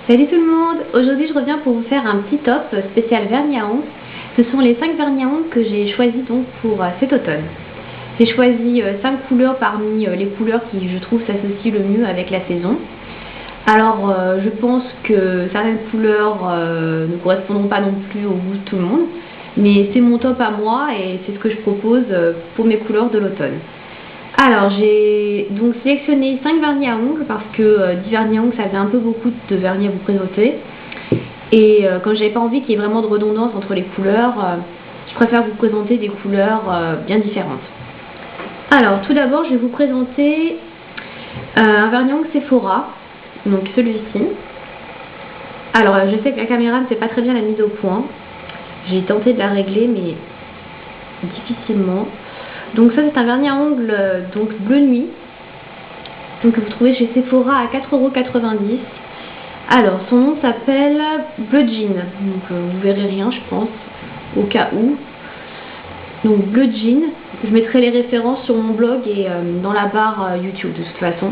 Salut tout le monde! Aujourd'hui je reviens pour vous faire un petit top spécial vernis à ongles. Ce sont les 5 vernis à ongles que j'ai choisis donc pour cet automne. J'ai choisi 5 couleurs parmi les couleurs qui je trouve s'associent le mieux avec la saison. Alors je pense que certaines couleurs ne correspondront pas non plus au goût de tout le monde. Mais c'est mon top à moi et c'est ce que je propose pour mes couleurs de l'automne. Alors j'ai donc sélectionné 5 vernis à ongles parce que 10 vernis à ongles ça faisait un peu beaucoup de vernis à vous présenter. Et quand j'avais pas envie qu'il y ait vraiment de redondance entre les couleurs, je préfère vous présenter des couleurs bien différentes. Alors tout d'abord je vais vous présenter un vernis à ongles Sephora, donc celui-ci. Alors je sais que la caméra ne fait pas très bien la mise au point, j'ai tenté de la régler mais difficilement. Donc ça c'est un vernis à ongles donc bleu nuit, donc que vous trouvez chez Sephora à 4,90 €. Alors son nom s'appelle Bleu Jean, donc vous verrez rien je pense, au cas où. Donc Bleu Jean, je mettrai les références sur mon blog et dans la barre YouTube de toute façon.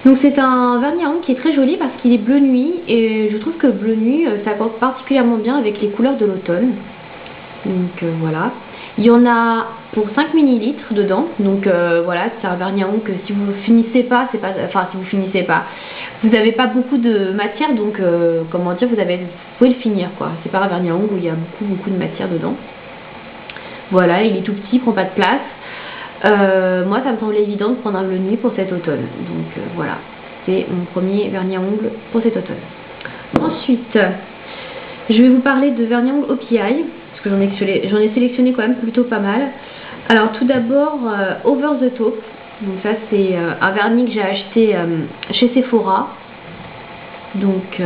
Donc c'est un vernis à ongles qui est très joli parce qu'il est bleu nuit et je trouve que bleu nuit s'accorde particulièrement bien avec les couleurs de l'automne. Donc voilà. Il y en a pour 5 ml dedans, donc voilà, c'est un vernis à ongles que si vous finissez pas, c'est pas, enfin si vous finissez pas, vous n'avez pas beaucoup de matière, donc comment dire, vous pouvez le finir quoi. C'est pas un vernis à ongles où il y a beaucoup de matière dedans. Voilà, il est tout petit, il prend pas de place. Moi ça me semblait évident de prendre un bleu nuit pour cet automne, donc voilà, c'est mon premier vernis à ongles pour cet automne. Ensuite, je vais vous parler de vernis à ongles OPI. Parce que j'en ai sélectionné quand même plutôt pas mal. Alors tout d'abord Over the Top, donc ça c'est un vernis que j'ai acheté chez Sephora, donc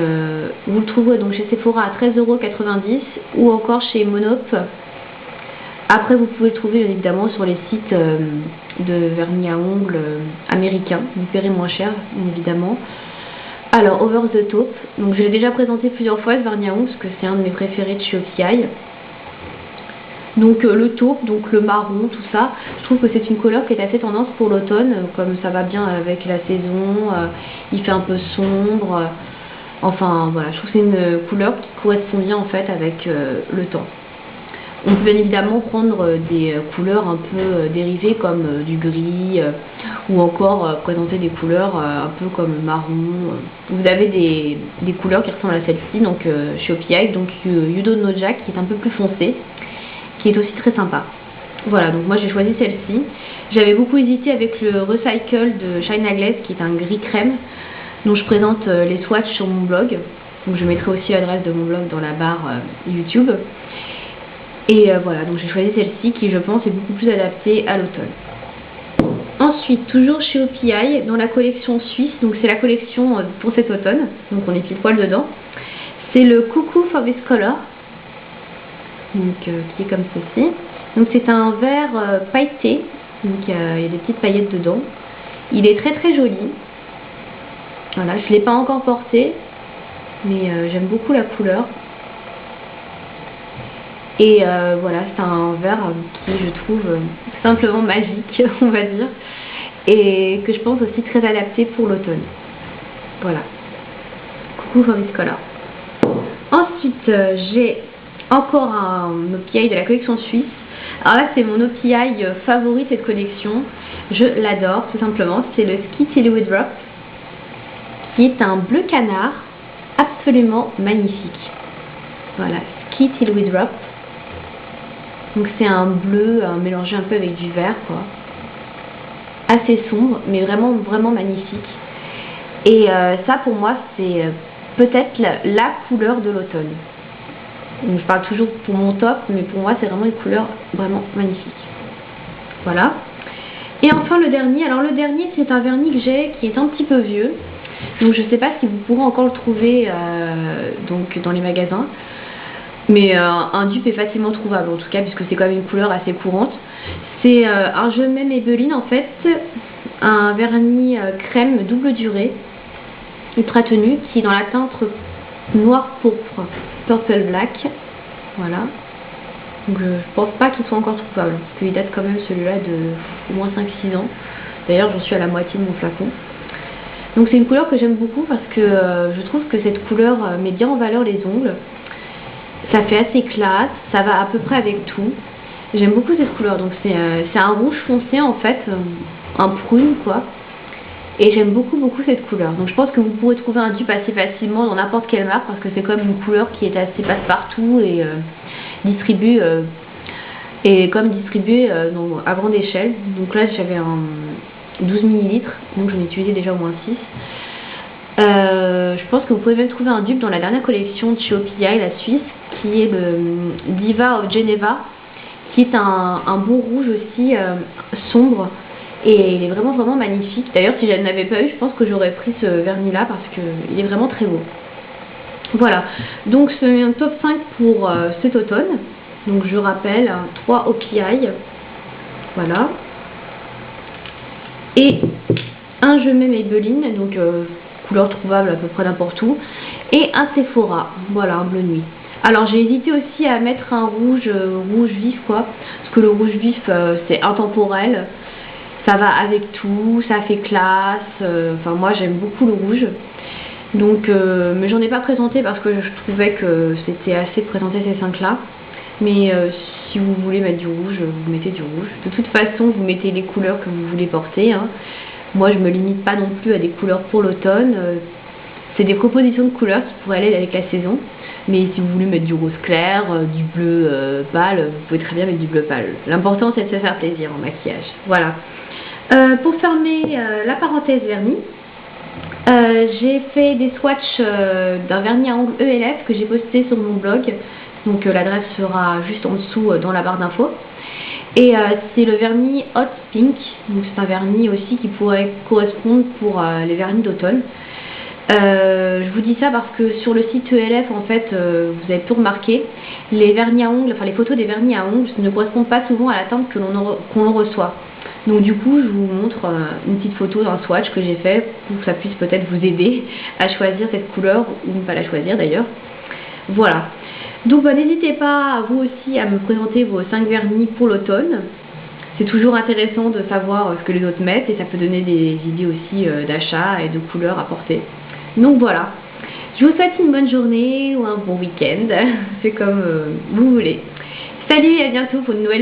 vous le trouverez donc chez Sephora à 13,90 € ou encore chez Monop. Après vous pouvez le trouver évidemment sur les sites de vernis à ongles américains, vous paierez moins cher évidemment. Alors Over the Top, donc je l'ai déjà présenté plusieurs fois ce vernis à ongles parce que c'est un de mes préférés de chez OPI. Donc le taupe, donc le marron, tout ça, je trouve que c'est une couleur qui est assez tendance pour l'automne, comme ça va bien avec la saison, il fait un peu sombre, enfin voilà, je trouve que c'est une couleur qui correspond bien en fait avec le temps. On peut bien évidemment prendre des couleurs un peu dérivées comme du gris ou encore présenter des couleurs un peu comme marron. Vous avez des couleurs qui ressemblent à celle-ci, donc chez OPI, donc You Don't Know Jack qui est un peu plus foncé, qui est aussi très sympa. Voilà, donc moi j'ai choisi celle-ci. J'avais beaucoup hésité avec le Recycle de China Glaze qui est un gris crème, dont je présente les swatchs sur mon blog. Donc je mettrai aussi l'adresse de mon blog dans la barre YouTube. Et voilà, donc j'ai choisi celle-ci qui je pense est beaucoup plus adaptée à l'automne. Ensuite, toujours chez OPI, dans la collection suisse, donc c'est la collection pour cet automne, donc on est pile poil dedans. C'est le Cuckoo for this color. Donc, qui est comme ceci. Donc c'est un vert pailleté, donc il y a des petites paillettes dedans. Il est très joli. Voilà, je ne l'ai pas encore porté, mais j'aime beaucoup la couleur. Et voilà, c'est un vert qui je trouve simplement magique, on va dire, et que je pense aussi très adapté pour l'automne. Voilà, Cuckoo for this color. Ensuite, j'ai encore un OPI de la collection suisse. Alors là c'est mon OPI favori de cette collection, je l'adore tout simplement, c'est le Ski Tilly Drop qui est un bleu canard absolument magnifique. Voilà, Ski Tilly Drop, donc c'est un bleu mélangé un peu avec du vert quoi, assez sombre mais vraiment magnifique. Et ça pour moi c'est peut-être la couleur de l'automne. Donc je parle toujours pour mon top, mais pour moi c'est vraiment une couleur vraiment magnifique. Voilà. Et enfin le dernier, alors le dernier c'est un vernis que j'ai qui est un petit peu vieux. Donc je ne sais pas si vous pourrez encore le trouver donc dans les magasins. Mais un dupe est facilement trouvable en tout cas, puisque c'est quand même une couleur assez courante. C'est un Je m'aime Maybelline en fait, un vernis crème double durée, ultra tenu, qui est dans la teinte noir pourpre, purple black, voilà. Donc je pense pas qu'il soit encore trouvable, parce qu'il date quand même celui-là de au moins 5-6 ans. D'ailleurs j'en suis à la moitié de mon flacon. Donc c'est une couleur que j'aime beaucoup parce que je trouve que cette couleur met bien en valeur les ongles. Ça fait assez classe, ça va à peu près avec tout. J'aime beaucoup cette couleur, donc c'est un rouge foncé en fait, un prune quoi. Et j'aime beaucoup cette couleur. Donc je pense que vous pourrez trouver un dupe assez facilement dans n'importe quelle marque parce que c'est comme une couleur qui est assez passe-partout et distribuée à grande échelle. Donc là j'avais un 12 ml, donc j'en ai utilisé déjà au moins 6. Je pense que vous pouvez même trouver un dupe dans la dernière collection de chez OPI, la Suisse, qui est le Diva of Geneva, qui est un beau rouge aussi sombre. Et il est vraiment magnifique. D'ailleurs, si je ne l'avais pas eu, je pense que j'aurais pris ce vernis là parce qu'il est vraiment très beau. Voilà, donc c'est un top 5 pour cet automne. Donc je rappelle, 3 OPI, voilà. Et un Je mets Maybelline, donc couleur trouvable à peu près n'importe où. Et un Sephora, voilà, un bleu nuit. Alors j'ai hésité aussi à mettre un rouge vif quoi, parce que le rouge vif c'est intemporel. Ça va avec tout, ça fait classe, enfin moi j'aime beaucoup le rouge. Donc, mais j'en ai pas présenté parce que je trouvais que c'était assez de présenter ces 5 là. Mais si vous voulez mettre du rouge, vous mettez du rouge. De toute façon, vous mettez les couleurs que vous voulez porter. Hein. Moi je me limite pas non plus à des couleurs pour l'automne. C'est des propositions de couleurs qui pourraient aller avec la saison. Mais si vous voulez mettre du rose clair, du bleu pâle, vous pouvez très bien mettre du bleu pâle. L'important c'est de se faire plaisir en maquillage. Voilà. Pour fermer la parenthèse vernis, j'ai fait des swatchs d'un vernis à ongles ELF que j'ai posté sur mon blog. Donc l'adresse sera juste en dessous dans la barre d'infos. Et c'est le vernis Hot Pink. Donc c'est un vernis aussi qui pourrait correspondre pour les vernis d'automne. Je vous dis ça parce que sur le site ELF en fait vous avez pu remarquer les vernis à ongles, enfin les photos des vernis à ongles ne correspondent pas souvent à la teinte qu'on reçoit. Donc du coup je vous montre une petite photo d'un swatch que j'ai fait pour que ça puisse peut-être vous aider à choisir cette couleur ou ne pas la choisir d'ailleurs. Voilà. Donc n'hésitez pas vous aussi à me présenter vos 5 vernis pour l'automne. C'est toujours intéressant de savoir ce que les autres mettent et ça peut donner des idées aussi d'achat et de couleurs à porter. Donc voilà, je vous souhaite une bonne journée ou un bon week-end, c'est comme vous voulez. Salut et à bientôt pour une nouvelle